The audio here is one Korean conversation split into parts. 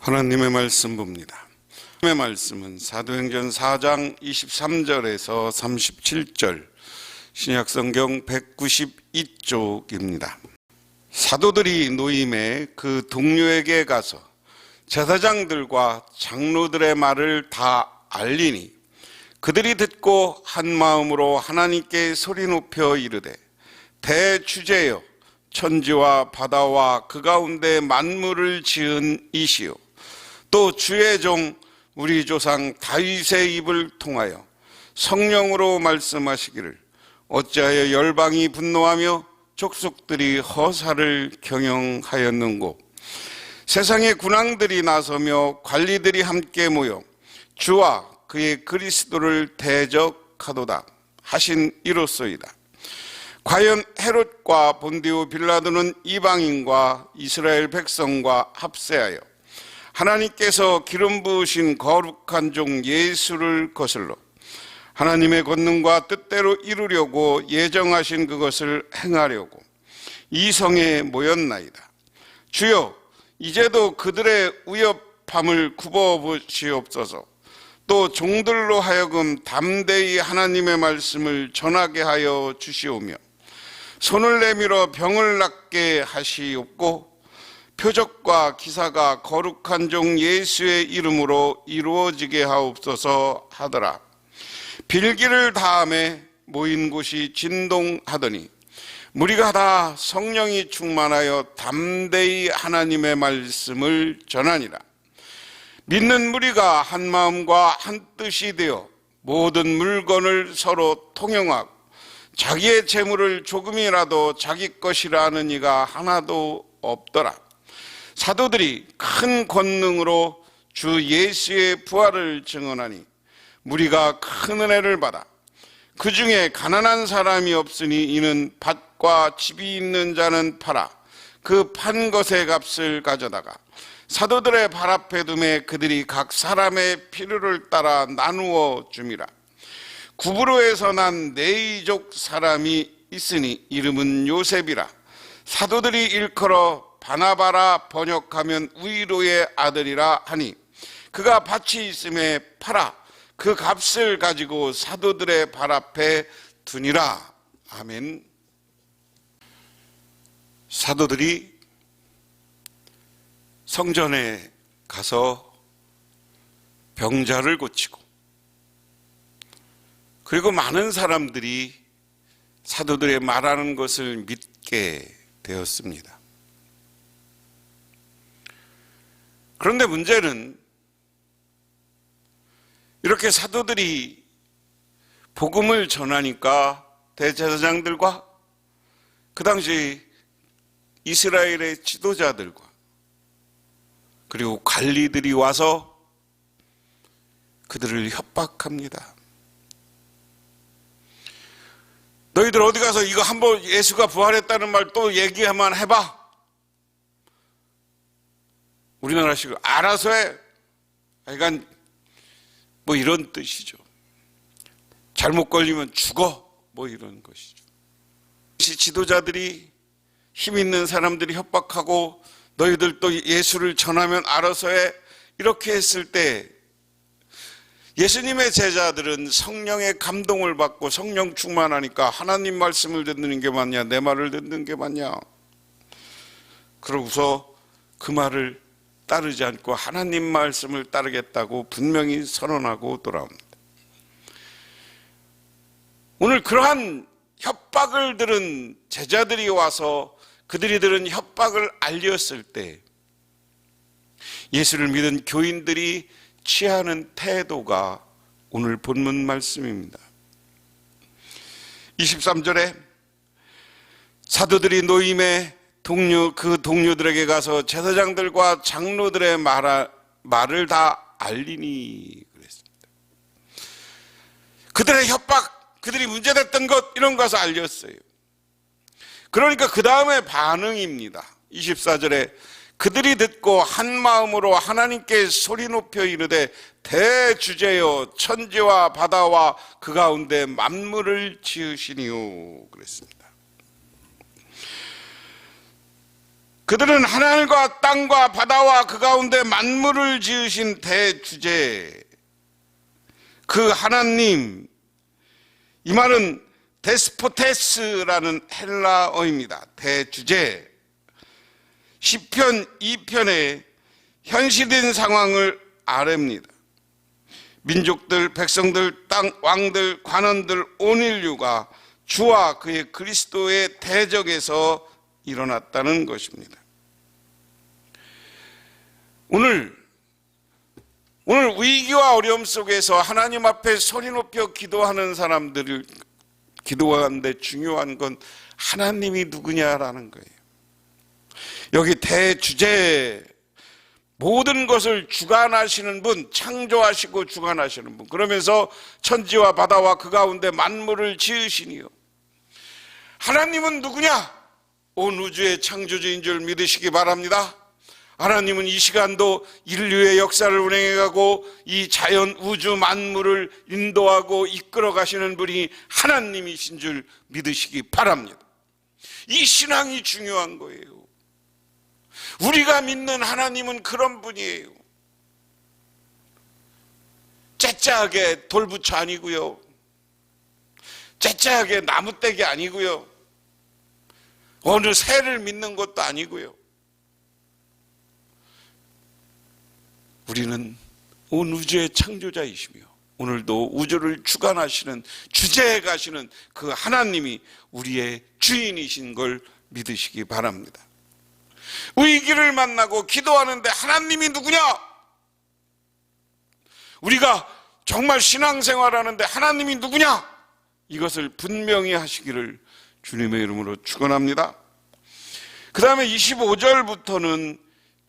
하나님의 말씀 봅니다. 하나님의 말씀은 사도행전 4장 23절에서 37절, 신약성경 192쪽입니다. 사도들이 노임에 그 동료에게 가서 제사장들과 장로들의 말을 다 알리니 그들이 듣고 한 마음으로 하나님께 소리 높여 이르되, 대주제여, 천지와 바다와 그 가운데 만물을 지은 이시요, 또 주의 종 우리 조상 다윗의 입을 통하여 성령으로 말씀하시기를, 어찌하여 열방이 분노하며 족속들이 허사를 경영하였는고, 세상의 군왕들이 나서며 관리들이 함께 모여 주와 그의 그리스도를 대적하도다 하신 이로소이다. 과연 헤롯과 본디오 빌라도는 이방인과 이스라엘 백성과 합세하여 하나님께서 기름 부으신 거룩한 종 예수를 거슬러 하나님의 권능과 뜻대로 이루려고 예정하신 그것을 행하려고 이 성에 모였나이다. 주여, 이제도 그들의 위협함을 굽어보시옵소서. 또 종들로 하여금 담대히 하나님의 말씀을 전하게 하여 주시오며, 손을 내밀어 병을 낫게 하시옵고, 표적과 기사가 거룩한 종 예수의 이름으로 이루어지게 하옵소서 하더라. 빌기를 다음에 모인 곳이 진동하더니 무리가 다 성령이 충만하여 담대히 하나님의 말씀을 전하니라. 믿는 무리가 한 마음과 한 뜻이 되어 모든 물건을 서로 통용하고 자기의 재물을 조금이라도 자기 것이라 하는 이가 하나도 없더라. 사도들이 큰 권능으로 주 예수의 부활을 증언하니 무리가 큰 은혜를 받아 그 중에 가난한 사람이 없으니 이는 밭과 집이 있는 자는 팔아 그 판 것의 값을 가져다가 사도들의 발 앞에 두매 그들이 각 사람의 필요를 따라 나누어 줌이라. 구브로에서 난 네이족 사람이 있으니 이름은 요셉이라. 사도들이 일컬어 바나바라 번역하면 위로의 아들이라 하니 그가 밭이 있음에 팔아 그 값을 가지고 사도들의 발 앞에 두니라. 아멘. 사도들이 성전에 가서 병자를 고치고, 그리고 많은 사람들이 사도들의 말하는 것을 믿게 되었습니다. 그런데 문제는 이렇게 사도들이 복음을 전하니까 대제사장들과 그 당시 이스라엘의 지도자들과 그리고 관리들이 와서 그들을 협박합니다. 너희들 어디 가서 이거 한번 예수가 부활했다는 말 또 얘기만 해봐. 우리나라식으로 알아서 해. 그러니까 뭐 이런 뜻이죠. 잘못 걸리면 죽어. 뭐 이런 것이죠. 지도자들이, 힘 있는 사람들이 협박하고 너희들 또 예수를 전하면 알아서 해. 이렇게 했을 때 예수님의 제자들은 성령의 감동을 받고 성령 충만하니까 하나님 말씀을 듣는 게 맞냐, 내 말을 듣는 게 맞냐. 그러고서 그 말을 따르지 않고 하나님 말씀을 따르겠다고 분명히 선언하고 돌아옵니다. 오늘 그러한 협박을 들은 제자들이 와서 그들이 들은 협박을 알렸을 때 예수를 믿은 교인들이 취하는 태도가 오늘 본문 말씀입니다. 23절에 사도들이 노임에 그 동료들에게 가서 제사장들과 장로들의 말을 다 알리니 그랬습니다. 그들의 협박, 그들이 문제됐던 것, 이런 것을 알렸어요. 그러니까 그 다음에 반응입니다. 24절에 그들이 듣고 한 마음으로 하나님께 소리 높여 이르되, 대주제여, 천지와 바다와 그 가운데 만물을 지으시니요 그랬습니다. 그들은 하늘과 땅과 바다와 그 가운데 만물을 지으신 대주제, 그 하나님, 이 말은 데스포테스라는 헬라어입니다. 대주제. 시편 2편의 현실인 상황을 아뢰입니다. 민족들, 백성들, 땅, 왕들, 관원들, 온 인류가 주와 그의 그리스도의 대적에서 일어났다는 것입니다. 오늘 위기와 어려움 속에서 하나님 앞에 소리 높여 기도하는 사람들을 기도하는데 중요한 건 하나님이 누구냐라는 거예요. 여기 대주제, 모든 것을 주관하시는 분, 창조하시고 주관하시는 분, 그러면서 천지와 바다와 그 가운데 만물을 지으시니요. 하나님은 누구냐? 온 우주의 창조주인 줄 믿으시기 바랍니다. 하나님은 이 시간도 인류의 역사를 운행해가고 이 자연 우주 만물을 인도하고 이끌어 가시는 분이 하나님이신 줄 믿으시기 바랍니다. 이 신앙이 중요한 거예요. 우리가 믿는 하나님은 그런 분이에요. 째짜하게 돌부처 아니고요, 째짜하게 나무떼기 아니고요, 어느 새를 믿는 것도 아니고요. 우리는 온 우주의 창조자이시며 오늘도 우주를 주관하시는, 주재해 가시는 그 하나님이 우리의 주인이신 걸 믿으시기 바랍니다. 위기를 만나고 기도하는데 하나님이 누구냐? 우리가 정말 신앙생활하는데 하나님이 누구냐? 이것을 분명히 하시기를 주님의 이름으로 축원합니다. 그 다음에 25절부터는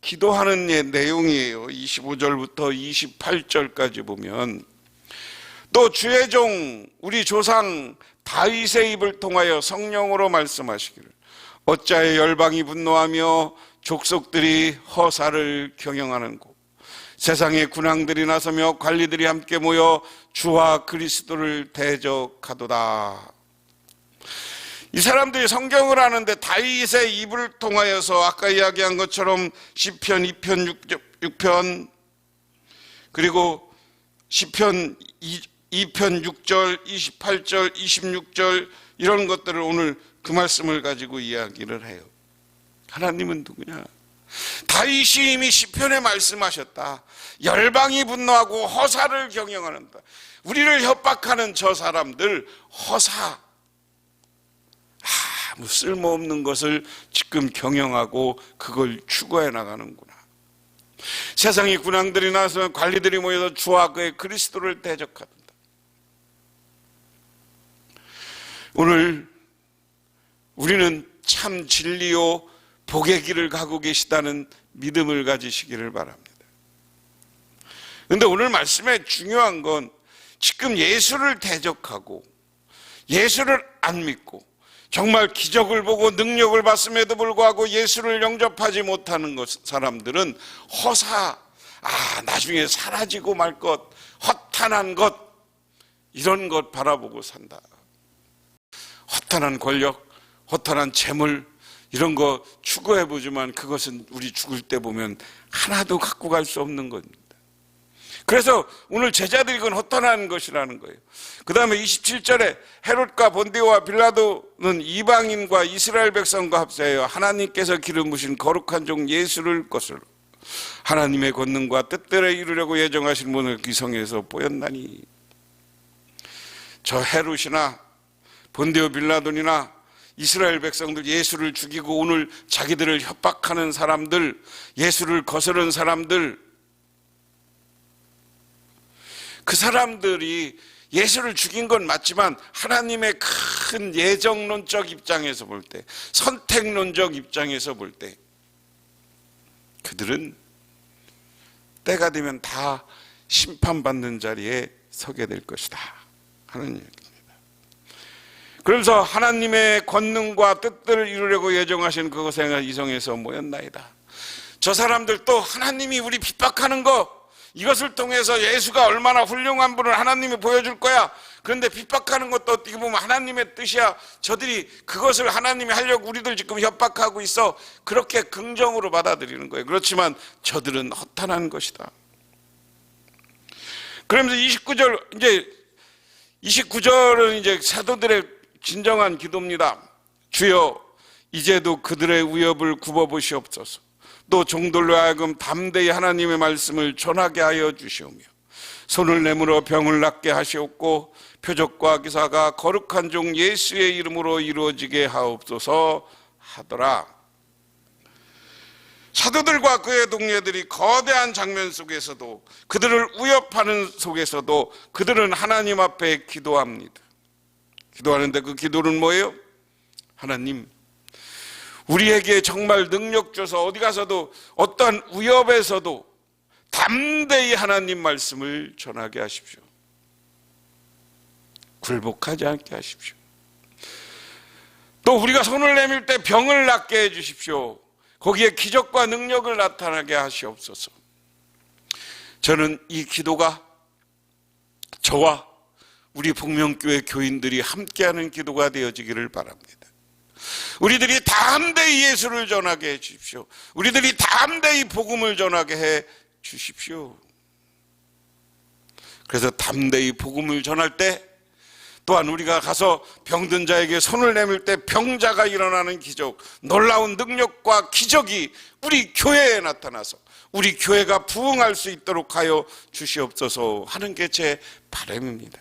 기도하는 내용이에요. 25절부터 28절까지 보면 또 주의 종 우리 조상 다윗의 입을 통하여 성령으로 말씀하시기를 어찌하여 열방이 분노하며 족속들이 허사를 경영하는고 세상의 군왕들이 나서며 관리들이 함께 모여 주와 그리스도를 대적하도다. 이 사람들이 성경을 하는데 다윗의 입을 통하여서 아까 이야기한 것처럼 시편 2편 6편 그리고 시편 2편 6절 28절 26절 이런 것들을 오늘 그 말씀을 가지고 이야기를 해요. 하나님은 누구냐? 다윗이 이미 시편에 말씀하셨다. 열방이 분노하고 허사를 경영한다. 우리를 협박하는 저 사람들 허사, 아무 쓸모없는 것을 지금 경영하고 그걸 추구해 나가는구나. 세상의 군왕들이 나서 관리들이 모여서 주와 그의 그리스도를 대적한다. 오늘 우리는 참 진리요 복의 길을 가고 계시다는 믿음을 가지시기를 바랍니다. 그런데 오늘 말씀에 중요한 건 지금 예수를 대적하고 예수를 안 믿고 정말 기적을 보고 능력을 봤음에도 불구하고 예수를 영접하지 못하는 사람들은 허사, 나중에 사라지고 말 것, 허탄한 것, 이런 것 바라보고 산다. 허탄한 권력, 허탄한 재물 이런 거 추구해보지만 그것은 우리 죽을 때 보면 하나도 갖고 갈 수 없는 겁니다. 그래서 오늘 제자들이 그건 허탄한 것이라는 거예요. 그 다음에 27절에 헤롯과 본디오와 빌라도는 이방인과 이스라엘 백성과 합세하여 하나님께서 기름 부신 거룩한 종 예수를 것으로 하나님의 권능과 뜻대로 이루려고 예정하신 분을 기성에서 보였나니. 저 헤롯이나 본디오 빌라돈이나 이스라엘 백성들 예수를 죽이고 오늘 자기들을 협박하는 사람들, 예수를 거스른 사람들, 그 사람들이 예수를 죽인 건 맞지만 하나님의 큰 예정론적 입장에서 볼 때, 선택론적 입장에서 볼 때 그들은 때가 되면 다 심판받는 자리에 서게 될 것이다 하는 얘기입니다. 그러면서 하나님의 권능과 뜻들을 이루려고 예정하신 그것에 이성에서 모였나이다. 저 사람들도 하나님이 우리 핍박하는 거, 이것을 통해서 예수가 얼마나 훌륭한 분을 하나님이 보여줄 거야. 그런데 핍박하는 것도 어떻게 보면 하나님의 뜻이야. 저들이 그것을 하나님이 하려고 우리들 지금 협박하고 있어. 그렇게 긍정으로 받아들이는 거예요. 그렇지만 저들은 허탄한 것이다. 그러면서 29절은 이제 사도들의 진정한 기도입니다. 주여 이제도 그들의 위협을 굽어보시옵소서. 또 종들로 하여금 담대히 하나님의 말씀을 전하게 하여 주시오며 손을 내밀어 병을 낫게 하시옵고 표적과 기사가 거룩한 종 예수의 이름으로 이루어지게 하옵소서 하더라. 사도들과 그의 동료들이 거대한 장면 속에서도 그들을 위협하는 속에서도 그들은 하나님 앞에 기도합니다. 기도하는데 그 기도는 뭐예요? 하나님, 우리에게 정말 능력 줘서 어디 가서도 어떠한 위협에서도 담대히 하나님 말씀을 전하게 하십시오. 굴복하지 않게 하십시오. 또 우리가 손을 내밀 때 병을 낫게 해 주십시오. 거기에 기적과 능력을 나타나게 하시옵소서. 저는 이 기도가 저와 우리 복명교회 교인들이 함께하는 기도가 되어지기를 바랍니다. 우리들이 담대히 예수를 전하게 해 주십시오. 우리들이 담대히 복음을 전하게 해 주십시오. 그래서 담대히 복음을 전할 때 또한 우리가 가서 병든 자에게 손을 내밀 때 병자가 일어나는 기적, 놀라운 능력과 기적이 우리 교회에 나타나서 우리 교회가 부흥할 수 있도록 하여 주시옵소서 하는 게 제 바람입니다.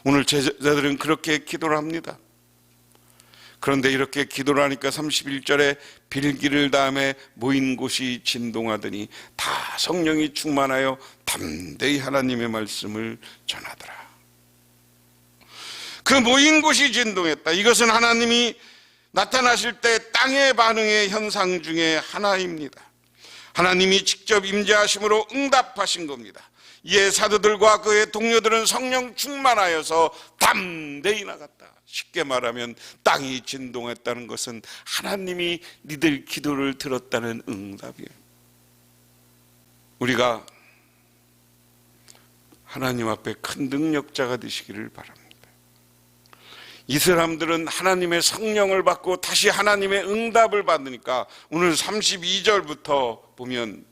오늘 제자들은 그렇게 기도를 합니다. 그런데 이렇게 기도를 하니까 31절에 빌기를 다음에 모인 곳이 진동하더니 다 성령이 충만하여 담대히 하나님의 말씀을 전하더라. 그 모인 곳이 진동했다. 이것은 하나님이 나타나실 때 땅의 반응의 현상 중에 하나입니다. 하나님이 직접 임재하심으로 응답하신 겁니다. 이에 사도들과 그의 동료들은 성령 충만하여서 담대히 나갔다. 쉽게 말하면 땅이 진동했다는 것은 하나님이 니들 기도를 들었다는 응답이에요. 우리가 하나님 앞에 큰 능력자가 되시기를 바랍니다. 이 사람들은 하나님의 성령을 받고 다시 하나님의 응답을 받으니까 오늘 32절부터 보면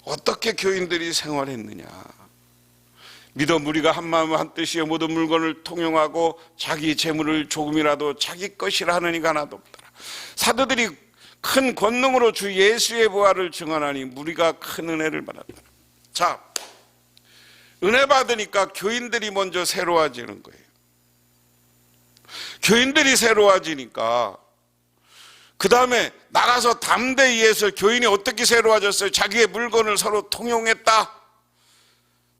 어떻게 교인들이 생활했느냐. 믿어 무리가 한마음 한뜻이여 모든 물건을 통용하고 자기 재물을 조금이라도 자기 것이라 하는 이가 하나도 없더라. 사도들이 큰 권능으로 주 예수의 부활을 증언하니 무리가 큰 은혜를 받았더라. 자, 은혜 받으니까 교인들이 먼저 새로워지는 거예요. 교인들이 새로워지니까 그 다음에 나가서 담대히 해서 교인이 어떻게 새로워졌어요? 자기의 물건을 서로 통용했다.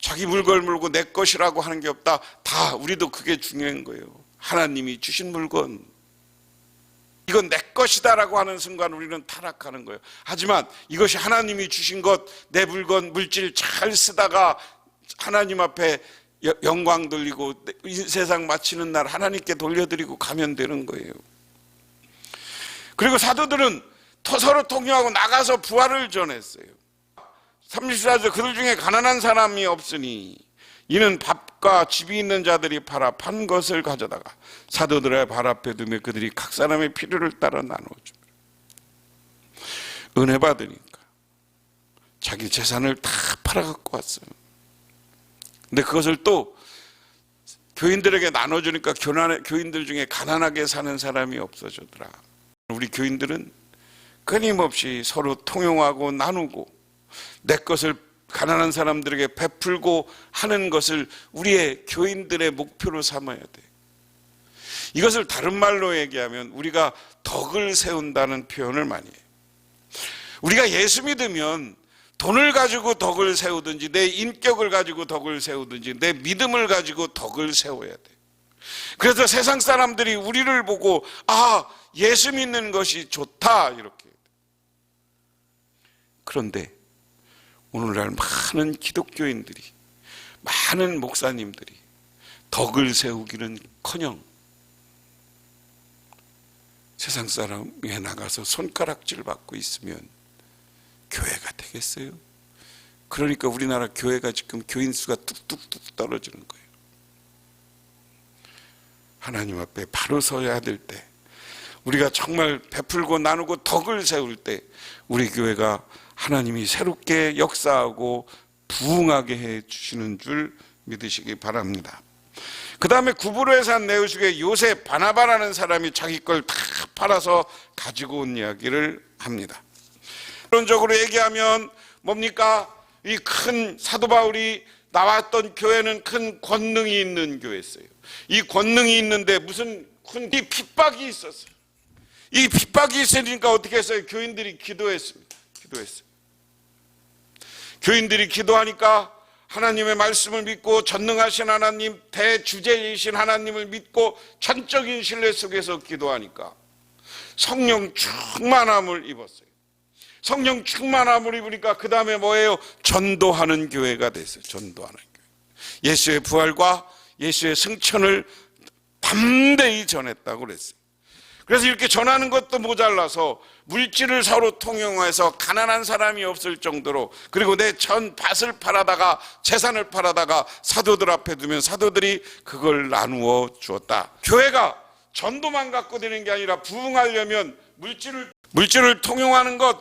자기 물건을 물고 내 것이라고 하는 게 없다. 다 우리도 그게 중요한 거예요. 하나님이 주신 물건, 이건 내 것이다라고 하는 순간 우리는 타락하는 거예요. 하지만 이것이 하나님이 주신 것, 내 물건, 물질 잘 쓰다가 하나님 앞에 영광 돌리고 세상 마치는 날 하나님께 돌려드리고 가면 되는 거예요. 그리고 사도들은 서로 통용하고 나가서 부활을 전했어요. 34절 그들 중에 가난한 사람이 없으니 이는 밥과 집이 있는 자들이 팔아 판 것을 가져다가 사도들의 발 앞에 두며 그들이 각 사람의 필요를 따라 나누어줍니다. 은혜 받으니까 자기 재산을 다 팔아갖고 왔어요. 근데 그것을 또 교인들에게 나눠주니까 교인들 중에 가난하게 사는 사람이 없어졌더라. 우리 교인들은 끊임없이 서로 통용하고 나누고 내 것을 가난한 사람들에게 베풀고 하는 것을 우리의 교인들의 목표로 삼아야 돼. 이것을 다른 말로 얘기하면 우리가 덕을 세운다는 표현을 많이 해요. 우리가 예수 믿으면 돈을 가지고 덕을 세우든지 내 인격을 가지고 덕을 세우든지 내 믿음을 가지고 덕을 세워야 돼. 그래서 세상 사람들이 우리를 보고 아, 예수 믿는 것이 좋다 이렇게. 그런데 오늘날 많은 기독교인들이, 많은 목사님들이 덕을 세우기는커녕 세상 사람에 나가서 손가락질 받고 있으면 교회가 되겠어요? 그러니까 우리나라 교회가 지금 교인 수가 뚝뚝뚝 떨어지는 거예요. 하나님 앞에 바로 서야 될 때, 우리가 정말 베풀고 나누고 덕을 세울 때 우리 교회가 하나님이 새롭게 역사하고 부흥하게 해 주시는 줄 믿으시기 바랍니다. 그 다음에 구브로에 산 내우식의 요셉 바나바라는 사람이 자기 걸 다 팔아서 가지고 온 이야기를 합니다. 결론적으로 얘기하면 뭡니까? 이 큰 사도 바울이 나왔던 교회는 큰 권능이 있는 교회였어요. 이 권능이 있는데 무슨 큰 핍박이 있었어요. 이 핍박이 있으니까 어떻게 했어요? 교인들이 기도했습니다. 교인들이 기도하니까 하나님의 말씀을 믿고 전능하신 하나님, 대주제이신 하나님을 믿고 전적인 신뢰 속에서 기도하니까 성령 충만함을 입었어요. 성령 충만함을 입으니까 그 다음에 뭐예요? 전도하는 교회가 됐어요. 전도하는 교회. 예수의 부활과 예수의 승천을 담대히 전했다고 그랬어요. 그래서 이렇게 전하는 것도 모자라서 물질을 서로 통용해서 가난한 사람이 없을 정도로, 그리고 내 전 밭을 팔아다가 재산을 팔아다가 사도들 앞에 두면 사도들이 그걸 나누어 주었다. 교회가 전도만 갖고 되는 게 아니라 부흥하려면 물질을 통용하는 것,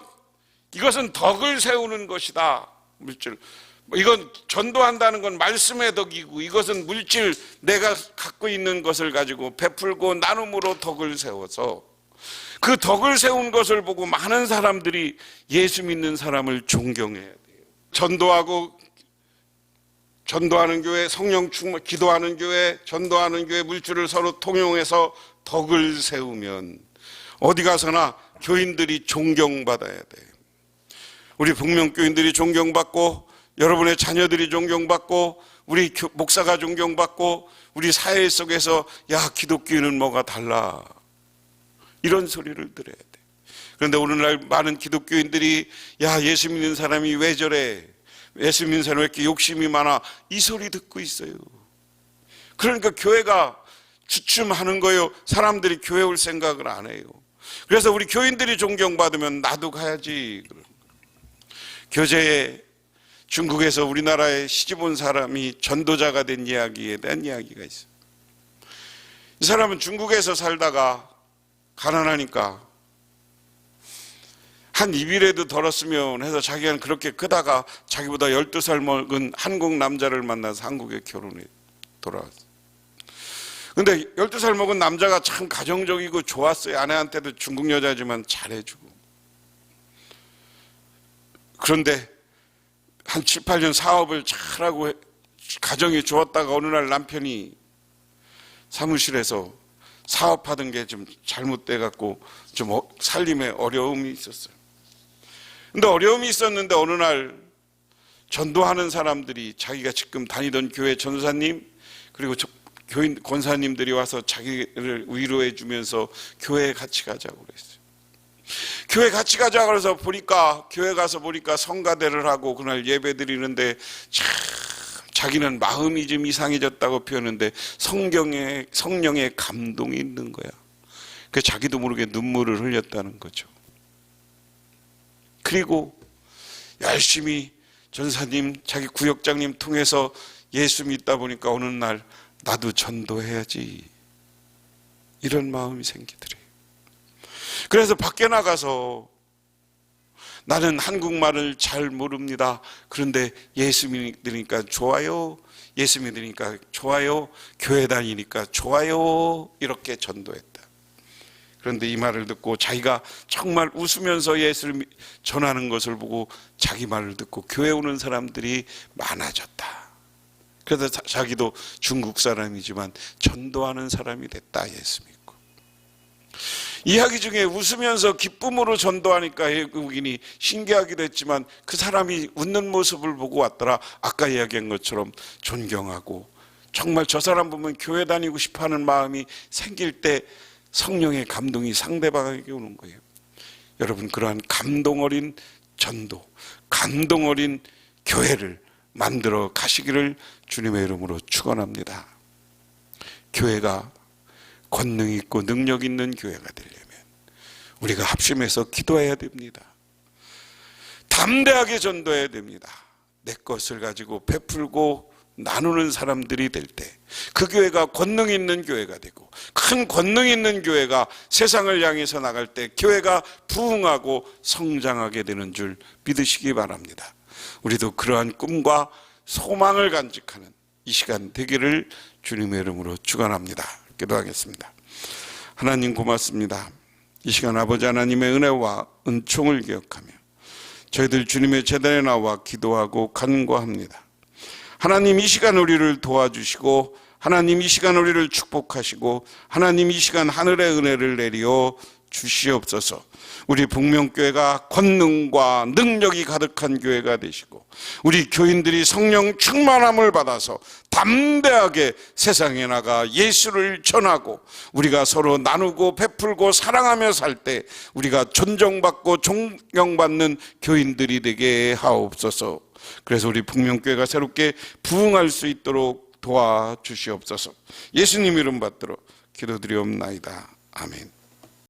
이것은 덕을 세우는 것이다. 이건 전도한다는 건 말씀의 덕이고, 이것은 물질, 내가 갖고 있는 것을 가지고 베풀고 나눔으로 덕을 세워서 그 덕을 세운 것을 보고 많은 사람들이 예수 믿는 사람을 존경해야 돼요. 전도하는 교회, 성령 충만, 기도하는 교회, 전도하는 교회, 물질을 서로 통용해서 덕을 세우면 어디 가서나 교인들이 존경받아야 돼요. 우리 북명교인들이 존경받고, 여러분의 자녀들이 존경받고, 우리 목사가 존경받고, 우리 사회 속에서 야, 기독교인은 뭐가 달라, 이런 소리를 들어야 돼. 그런데 오늘날 많은 기독교인들이 야, 예수 믿는 사람이 왜 저래, 예수 믿는 사람이 왜 이렇게 욕심이 많아, 이 소리 듣고 있어요. 그러니까 교회가 주춤하는 거예요. 사람들이 교회 올 생각을 안 해요. 그래서 우리 교인들이 존경받으면 나도 가야지. 교제에 중국에서 우리나라에 시집 온 사람이 전도자가 된 이야기에 대한 이야기가 있어요. 이 사람은 중국에서 살다가 가난하니까 한 입이라도 덜었으면 해서 자기는 그렇게 크다가 자기보다 12살 먹은 한국 남자를 만나서 한국에 결혼해 돌아왔어요. 근데 12살 먹은 남자가 참 가정적이고 좋았어요. 아내한테도 중국 여자지만 잘해주고. 그런데 한 7, 8년 사업을 잘하고 가정이 좋았다가 어느 날 남편이 사무실에서 사업하던 게 좀 잘못돼갖고 좀 살림에 어려움이 있었어요. 근데 어려움이 있었는데 어느 날 전도하는 사람들이, 자기가 지금 다니던 교회 전사님 그리고 교인 권사님들이 와서 자기를 위로해 주면서 교회에 같이 가자고 그랬어요. 교회 같이 가자 그래서 보니까, 교회 가서 보니까 성가대를 하고 그날 예배 드리는데 참 자기는 마음이 좀 이상해졌다고 표현했는데 성령의 감동이 있는 거야. 그 자기도 모르게 눈물을 흘렸다는 거죠. 그리고 열심히 전사님, 자기 구역장님 통해서 예수 믿다 보니까 어느 날 나도 전도해야지, 이런 마음이 생기더래요. 그래서 밖에 나가서 나는 한국말을 잘 모릅니다. 그런데 예수 믿으니까 좋아요. 예수 믿으니까 좋아요. 교회 다니니까 좋아요. 이렇게 전도했다. 그런데 이 말을 듣고 자기가 정말 웃으면서 예수를 전하는 것을 보고 자기 말을 듣고 교회 오는 사람들이 많아졌다. 그래서 자기도 중국 사람이지만 전도하는 사람이 됐다. 예수 믿고. 이야기 중에 웃으면서 기쁨으로 전도하니까 외국인이 신기하기도 했지만 그 사람이 웃는 모습을 보고 왔더라. 아까 이야기한 것처럼 존경하고, 정말 저 사람 보면 교회 다니고 싶어하는 마음이 생길 때 성령의 감동이 상대방에게 오는 거예요. 여러분, 그러한 감동 어린 전도, 감동 어린 교회를 만들어 가시기를 주님의 이름으로 축원합니다. 교회가 권능 있고 능력 있는 교회가 되려면 우리가 합심해서 기도해야 됩니다. 담대하게 전도해야 됩니다. 내 것을 가지고 베풀고 나누는 사람들이 될 때 그 교회가 권능 있는 교회가 되고, 큰 권능 있는 교회가 세상을 향해서 나갈 때 교회가 부흥하고 성장하게 되는 줄 믿으시기 바랍니다. 우리도 그러한 꿈과 소망을 간직하는 이 시간 되기를 주님의 이름으로 축원합니다. 기도하겠습니다. 하나님 고맙습니다. 이 시간 아버지 하나님의 은혜와 은총을 기억하며 저희들 주님의 제단에 나와 기도하고 간구합니다. 하나님 이 시간 우리를 도와주시고, 하나님 이 시간 우리를 축복하시고, 하나님 이 시간 하늘의 은혜를 내리어 주시옵소서. 우리 북명교회가 권능과 능력이 가득한 교회가 되시고, 우리 교인들이 성령 충만함을 받아서 담대하게 세상에 나가 예수를 전하고, 우리가 서로 나누고 베풀고 사랑하며 살 때 우리가 존경받고 존경받는 교인들이 되게 하옵소서. 그래서 우리 북명교회가 새롭게 부흥할 수 있도록 도와주시옵소서. 예수님 이름 받들어 기도드리옵나이다. 아멘.